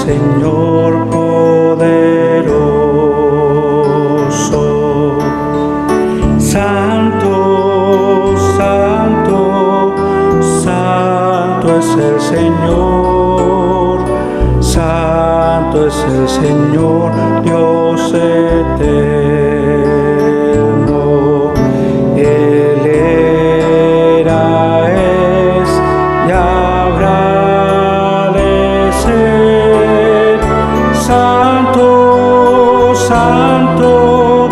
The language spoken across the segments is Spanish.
Señor poderoso. Santo, santo, santo es el Señor. Santo es el Señor, Dios eterno. Él era, es y habrá de ser. Santo, santo,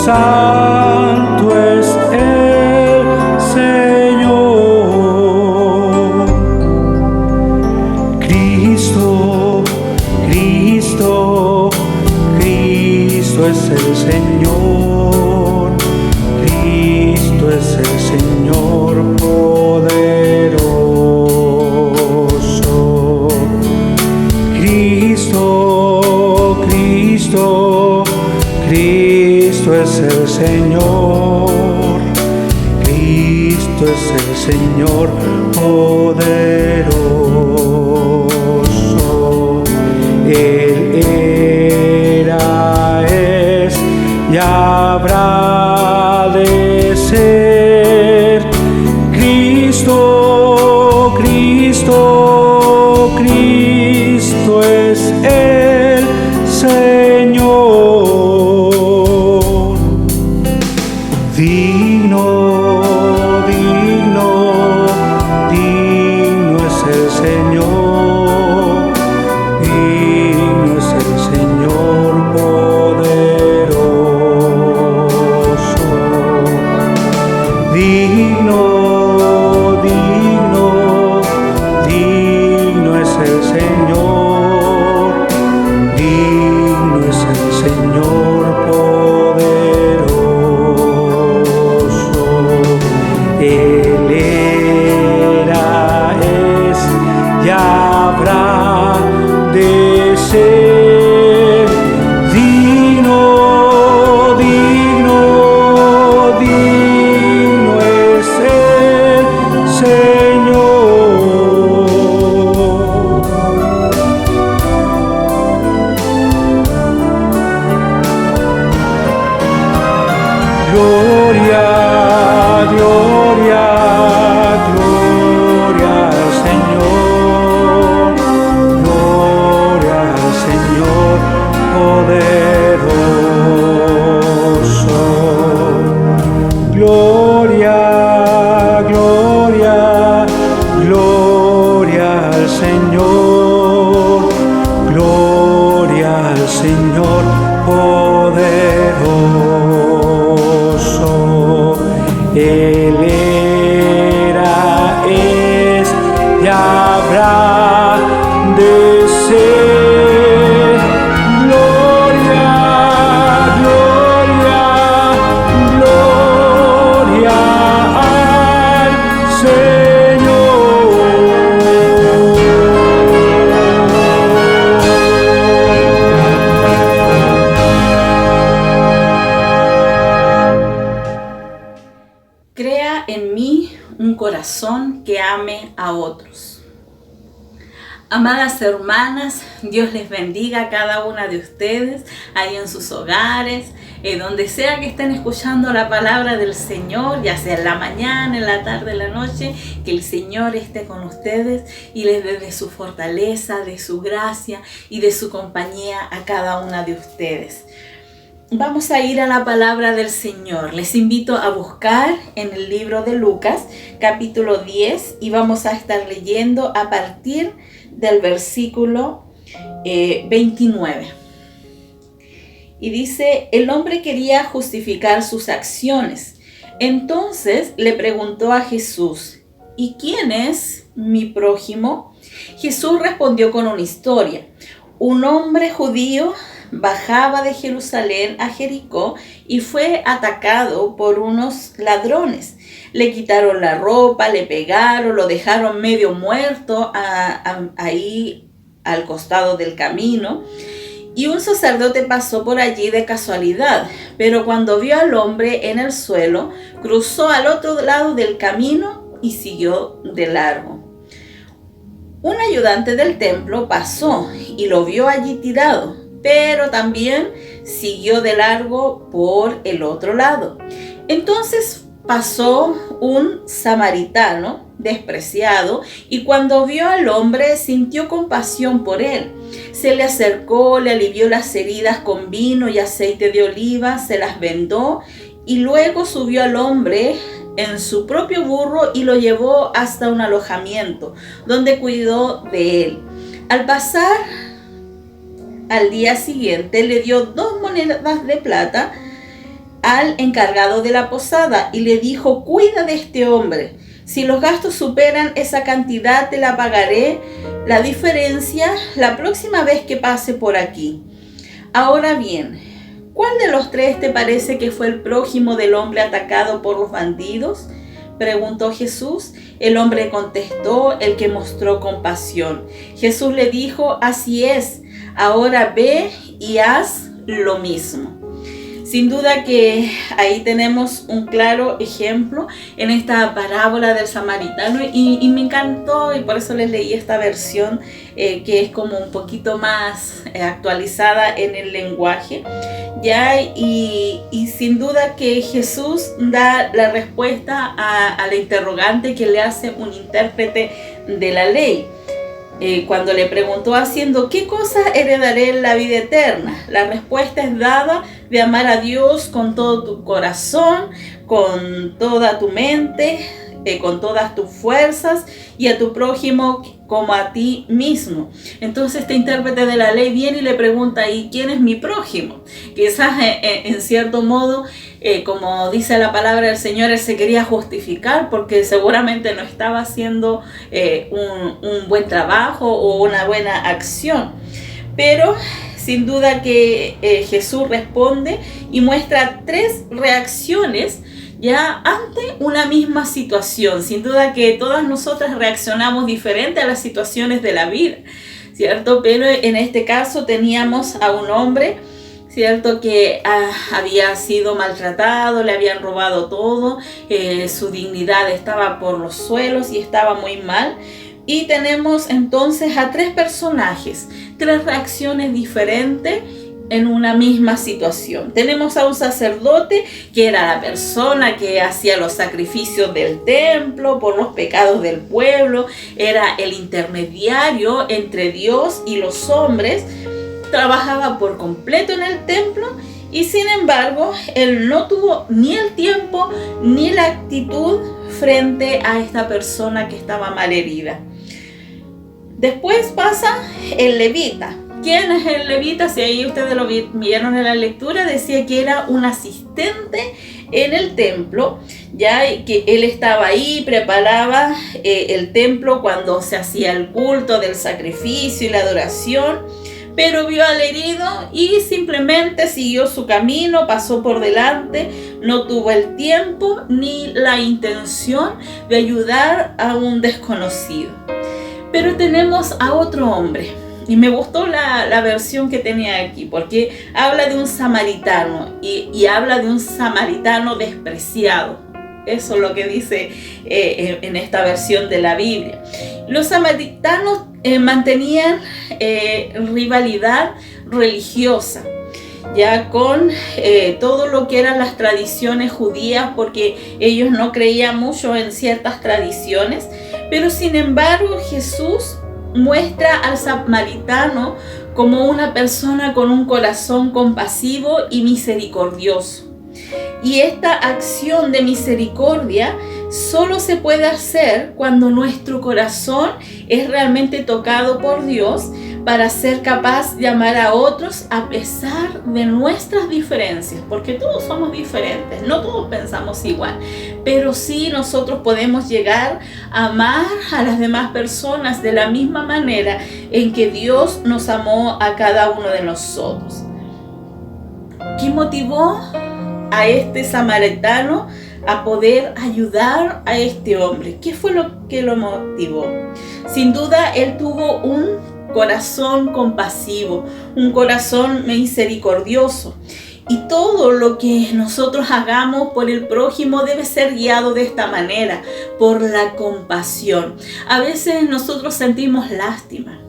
santo es el Señor. Cristo, Cristo, Cristo es el Señor. Cristo es el Señor poderoso. Cristo, Cristo, Cristo es el Señor. Cristo es el Señor poderoso. Él era, es y habrá de ser. Cristo, Cristo, Cristo es el Señor. Digno, digno, digno es el Señor. Digno es el Señor poderoso. Digno, digno, digno es el Señor. Digno es el Señor poderoso. Él era, es y habrá de ser. Digno, digno, digno es el Señor. Gloria, gloria, gloria al Señor. Gloria al Señor poderoso. Gloria, gloria, gloria al Señor. Gloria al Señor poderoso. Él era, es y habrá de ser. Gloria, gloria, gloria al Señor. Crea en mí un corazón que ame a otros. Amadas hermanas, Dios les bendiga a cada una de ustedes, ahí en sus hogares, donde sea que estén escuchando la palabra del Señor, ya sea en la mañana, en la tarde, en la noche, que el Señor esté con ustedes y les dé de su fortaleza, de su gracia y de su compañía a cada una de ustedes. Vamos a ir a la palabra del Señor. Les invito a buscar en el libro de Lucas, capítulo 10, y vamos a estar leyendo a partir del versículo 29. Y dice: el hombre quería justificar sus acciones. Entonces le preguntó a Jesús: ¿y quién es mi prójimo? Jesús respondió con una historia. Un hombre judío bajaba de Jerusalén a Jericó y fue atacado por unos ladrones. Le quitaron la ropa, le pegaron, lo dejaron medio muerto ahí al costado del camino. Y un sacerdote pasó por allí de casualidad, pero cuando vio al hombre en el suelo, cruzó al otro lado del camino y siguió de largo. Un ayudante del templo pasó y lo vio allí tirado, pero también siguió de largo por el otro lado. Entonces pasó un samaritano despreciado y cuando vio al hombre sintió compasión por él. Se le acercó, le alivió las heridas con vino y aceite de oliva, se las vendó y luego subió al hombre en su propio burro y lo llevó hasta un alojamiento donde cuidó de él. Al pasar al día siguiente le dio 2 monedas de plata al encargado de la posada y le dijo: cuida de este hombre. Si los gastos superan esa cantidad, te la pagaré la diferencia la próxima vez que pase por aquí. Ahora bien, ¿cuál de los 3 te parece que fue el prójimo del hombre atacado por los bandidos?, preguntó Jesús. El hombre contestó: el que mostró compasión. Jesús le dijo: así es, ahora ve y haz lo mismo. Sin duda que ahí tenemos un claro ejemplo en esta parábola del samaritano y me encantó y por eso les leí esta versión que es como un poquito más actualizada en el lenguaje, ¿ya? Y sin duda que Jesús da la respuesta a la interrogante que le hace un intérprete de la ley. Cuando le preguntó haciendo qué cosa heredaré la vida eterna, la respuesta es dada de amar a Dios con todo tu corazón, con toda tu mente, con todas tus fuerzas y a tu prójimo como a ti mismo. Entonces este intérprete de la ley viene y le pregunta: ¿y quién es mi prójimo? Quizás en cierto modo, como dice la palabra del Señor, él se quería justificar porque seguramente no estaba haciendo un buen trabajo o una buena acción. Pero sin duda que Jesús responde y muestra 3 reacciones ya ante una misma situación. Sin duda que todas nosotras reaccionamos diferente a las situaciones de la vida, ¿cierto? Pero en este caso teníamos a un hombre, ¿cierto?, que había sido maltratado, le habían robado todo, su dignidad estaba por los suelos y estaba muy mal. Y tenemos entonces a 3 personajes, 3 reacciones diferentes en una misma situación. Tenemos a un sacerdote que era la persona que hacía los sacrificios del templo por los pecados del pueblo, era el intermediario entre Dios y los hombres, trabajaba por completo en el templo y sin embargo él no tuvo ni el tiempo ni la actitud frente a esta persona que estaba malherida. Después pasa el levita. ¿Quién es el levita? Si ahí ustedes lo vieron en la lectura, decía que era un asistente en el templo, ya que él estaba ahí, preparaba el templo cuando se hacía el culto del sacrificio y la adoración, pero vio al herido y simplemente siguió su camino, pasó por delante, no tuvo el tiempo ni la intención de ayudar a un desconocido. Pero tenemos a otro hombre. Y me gustó la versión que tenía aquí, porque habla de un samaritano y habla de un samaritano despreciado. Eso es lo que dice en esta versión de la Biblia. Los samaritanos mantenían rivalidad religiosa, ya con todo lo que eran las tradiciones judías, porque ellos no creían mucho en ciertas tradiciones, pero sin embargo Jesús muestra al samaritano como una persona con un corazón compasivo y misericordioso. Y esta acción de misericordia solo se puede hacer cuando nuestro corazón es realmente tocado por Dios para ser capaz de amar a otros a pesar de nuestras diferencias, porque todos somos diferentes, no todos pensamos igual, pero sí nosotros podemos llegar a amar a las demás personas de la misma manera en que Dios nos amó a cada uno de nosotros. ¿Qué motivó a este samaritano a poder ayudar a este hombre? ¿Qué fue lo que lo motivó? Sin duda, él tuvo un corazón compasivo, un corazón misericordioso. Y todo lo que nosotros hagamos por el prójimo debe ser guiado de esta manera, por la compasión. A veces nosotros sentimos lástima,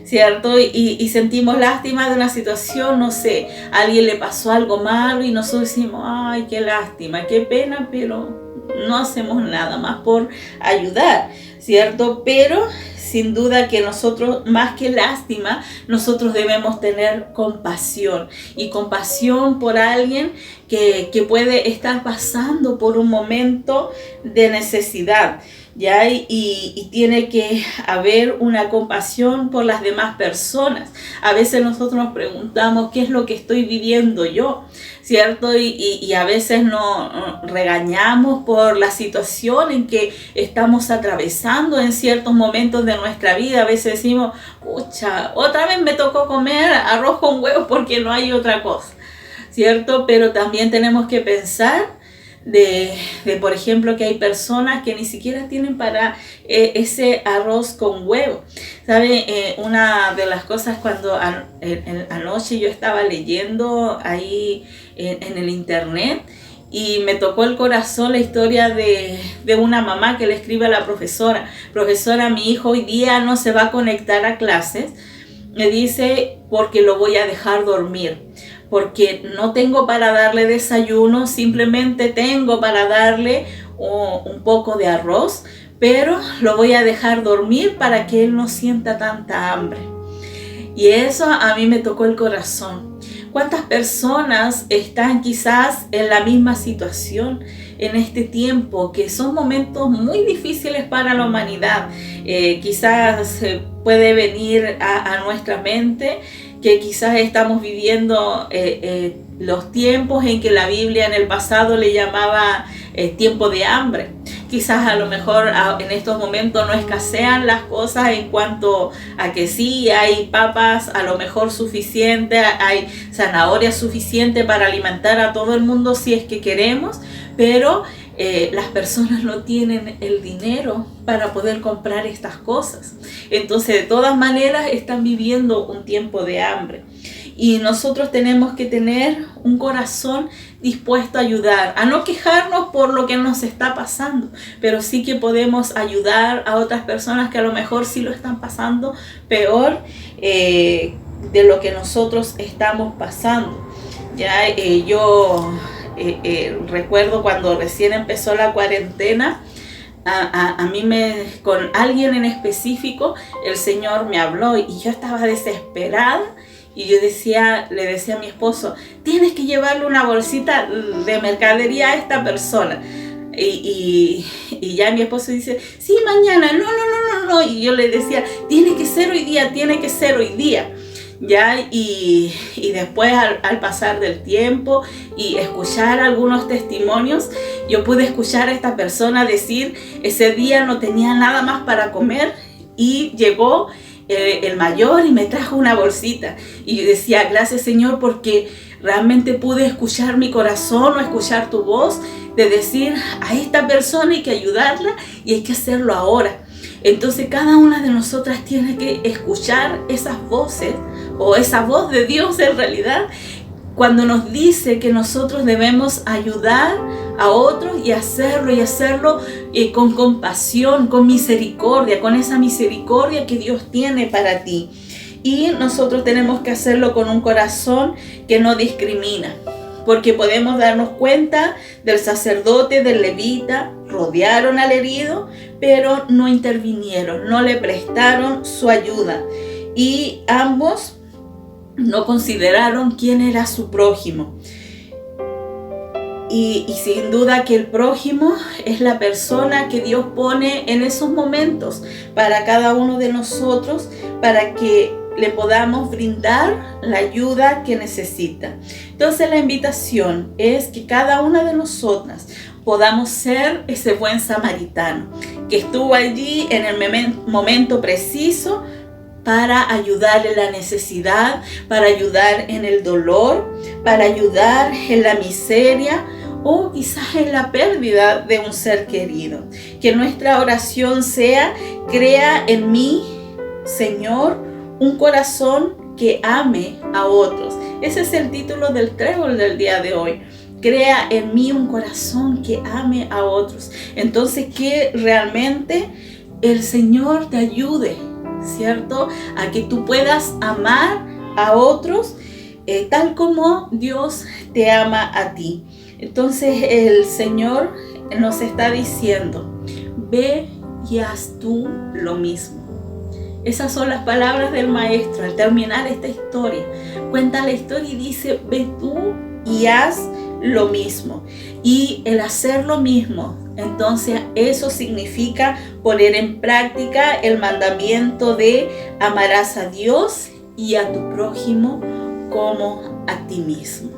¿cierto? Y sentimos lástima de una situación, no sé, a alguien le pasó algo malo y nosotros decimos, ay, qué lástima, qué pena, pero no hacemos nada más por ayudar, ¿cierto? Pero sin duda que nosotros, más que lástima, nosotros debemos tener compasión. Y compasión por alguien que puede estar pasando por un momento de necesidad, ¿ya? Y tiene que haber una compasión por las demás personas. A veces nosotros nos preguntamos, ¿qué es lo que estoy viviendo yo? ¿Cierto? Y a veces nos regañamos por la situación en que estamos atravesando en ciertos momentos de nuestra vida. A veces decimos, pucha, otra vez me tocó comer arroz con huevos porque no hay otra cosa, ¿cierto? Pero también tenemos que pensar de por ejemplo, que hay personas que ni siquiera tienen para ese arroz con huevo. ¿Sabe? Una de las cosas cuando anoche yo estaba leyendo ahí en el internet y me tocó el corazón la historia de una mamá que le escribe a la profesora: profesora, mi hijo hoy día no se va a conectar a clases, me dice, porque lo voy a dejar dormir, porque no tengo para darle desayuno, simplemente tengo para darle un poco de arroz, pero lo voy a dejar dormir para que él no sienta tanta hambre. Y eso a mí me tocó el corazón. ¿Cuántas personas están quizás en la misma situación en este tiempo? Que son momentos muy difíciles para la humanidad. Quizás puede venir a nuestra mente que quizás estamos viviendo los tiempos en que la Biblia en el pasado le llamaba tiempo de hambre. Quizás a lo mejor en estos momentos no escasean las cosas en cuanto a que sí, hay papas a lo mejor suficiente, hay zanahoria suficiente para alimentar a todo el mundo si es que queremos, pero las personas no tienen el dinero para poder comprar estas cosas. Entonces, de todas maneras, están viviendo un tiempo de hambre. Y nosotros tenemos que tener un corazón dispuesto a ayudar, a no quejarnos por lo que nos está pasando, pero sí que podemos ayudar a otras personas que a lo mejor sí lo están pasando peor de lo que nosotros estamos pasando. Ya yo recuerdo cuando recién empezó la cuarentena, a mí con alguien en específico, el Señor me habló y yo estaba desesperada. Y yo le decía a mi esposo, tienes que llevarle una bolsita de mercadería a esta persona. Y ya mi esposo dice, sí, mañana, no. Y yo le decía, tiene que ser hoy día. Ya, y después al pasar del tiempo y escuchar algunos testimonios, yo pude escuchar a esta persona decir, ese día no tenía nada más para comer y llegó el mayor y me trajo una bolsita. Y yo decía, gracias Señor, porque realmente pude escuchar mi corazón o escuchar tu voz de decir, a esta persona hay que ayudarla y hay que hacerlo ahora. Entonces cada una de nosotras tiene que escuchar esas voces o esa voz de Dios en realidad cuando nos dice que nosotros debemos ayudar a otros y hacerlo con compasión, con misericordia, con esa misericordia que Dios tiene para ti. Y nosotros tenemos que hacerlo con un corazón que no discrimina, porque podemos darnos cuenta del sacerdote, del levita, rodearon al herido, pero no intervinieron, no le prestaron su ayuda. Y ambos no consideraron quién era su prójimo. Y sin duda que el prójimo es la persona que Dios pone en esos momentos para cada uno de nosotros, para que le podamos brindar la ayuda que necesita. Entonces la invitación es que cada una de nosotras podamos ser ese buen samaritano que estuvo allí en el momento preciso para ayudar en la necesidad, para ayudar en el dolor, para ayudar en la miseria o quizás en la pérdida de un ser querido. Que nuestra oración sea, crea en mí, Señor, un corazón que ame a otros. Ese es el título del trébol del día de hoy. Crea en mí un corazón que ame a otros. Entonces, que realmente el Señor te ayude, ¿cierto? A que tú puedas amar a otros tal como Dios te ama a ti. Entonces, el Señor nos está diciendo, ve y haz tú lo mismo. Esas son las palabras del maestro al terminar esta historia. Cuenta la historia y dice, ve tú y haz lo mismo. Y el hacer lo mismo, entonces eso significa poner en práctica el mandamiento de amarás a Dios y a tu prójimo como a ti mismo.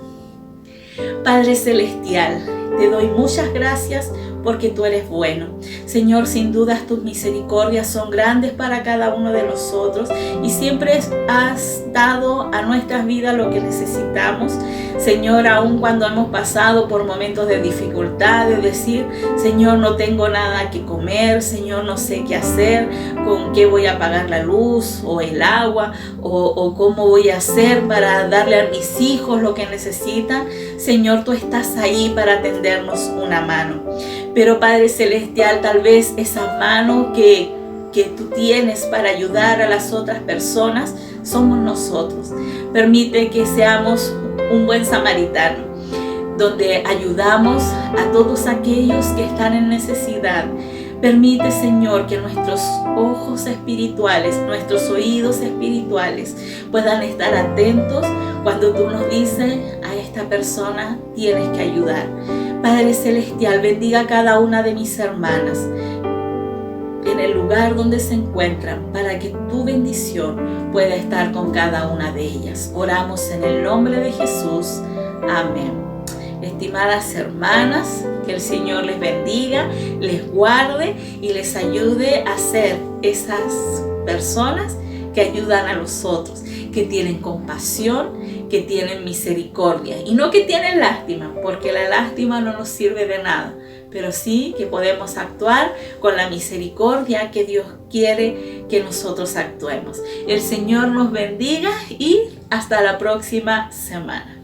Padre Celestial, te doy muchas gracias porque tú eres bueno. Señor, sin dudas tus misericordias son grandes para cada uno de nosotros y siempre has dado a nuestras vidas lo que necesitamos. Señor, aun cuando hemos pasado por momentos de dificultad, de decir, Señor, no tengo nada que comer, Señor, no sé qué hacer, con qué voy a pagar la luz o el agua, o cómo voy a hacer para darle a mis hijos lo que necesitan. Señor, tú estás ahí para tendernos una mano. Pero Padre Celestial, tal vez esa mano que tú tienes para ayudar a las otras personas somos nosotros. Permite que seamos un buen samaritano, donde ayudamos a todos aquellos que están en necesidad. Permite, Señor, que nuestros ojos espirituales, nuestros oídos espirituales puedan estar atentos cuando tú nos dices, a esta persona tienes que ayudar. Padre Celestial, bendiga a cada una de mis hermanas en el lugar donde se encuentran para que tu bendición pueda estar con cada una de ellas. Oramos en el nombre de Jesús. Amén. Estimadas hermanas, que el Señor les bendiga, les guarde y les ayude a ser esas personas que ayudan a los otros, que tienen compasión, que tienen misericordia y no que tienen lástima, porque la lástima no nos sirve de nada, pero sí que podemos actuar con la misericordia que Dios quiere que nosotros actuemos. El Señor nos bendiga y hasta la próxima semana.